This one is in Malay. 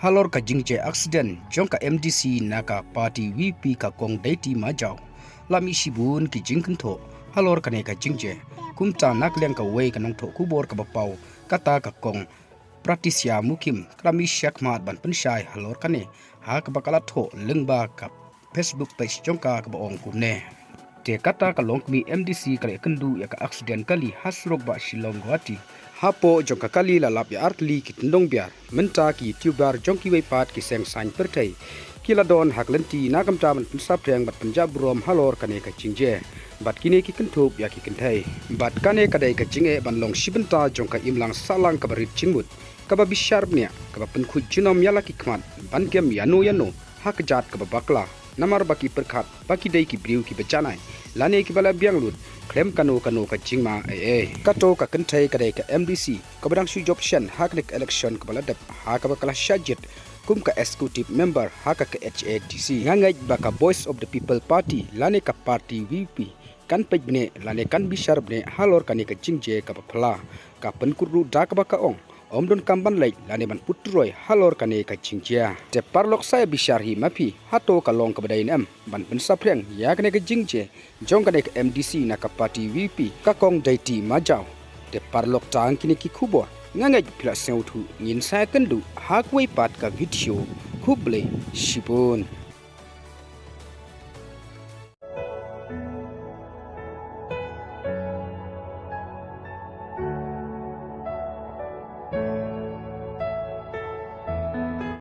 halor ka jingje accident jong ka MDC naka party VP ka kong daiti majau lami shibun ki jingkan tho halor ka ne ka jingje kumta nakleng ka wei ka nong tho kubor ka bapau kata ka kong pratisya mukim krami syakmat ban pensyai halor ka ne ha ka bakala tho lengba ka Facebook page jong ka baong kumne te kata ka longmi MDC kale kendu ya ka accident kali hasrok ba Shillong Guwahati hapo jong ka kali lalap ya artli kitendong biar menta ki tubar jong ki wei pat ki seng sain pertai kila don hak lenti nakam taman pensap yang bat Punjab rom halor kane ka jingje bat kini ki kentup ya ki kentai bat kane kadai ka jinge ban long shibenta jong ka imlang salang ka barit chingmut ka ba bisharpnya ka ba penkhut jinom yala ki khmat ban kem yano hak jat ka ba bakla namar baki perkhat baki dai ki briu ki becanai lane ki bala biang lut klem kano ka jingma kato ka kentai kadai ka MDC ka badang su job shen hak nek election ka bala dap ha ka bakala shajet kum ka executive member hak ka HADC ngangai baka voice of the people party lane ka party VP kan pejne lane kan bishar bne halor kani ka jingje ka phala ka penkuru da ka baka ong omdon kamban lai lane ban putroi halor kane ka jingja te parlok saya bishar hi mapi hato ka long ka badain am ban pensapreng ya kane ka jingje jong kane ka MDC na ka party VP ka kong daiti majau te parlok tang kini ki kubo ngangai pila seutu ngin sa kendu hakwei pat ka video kuble shibun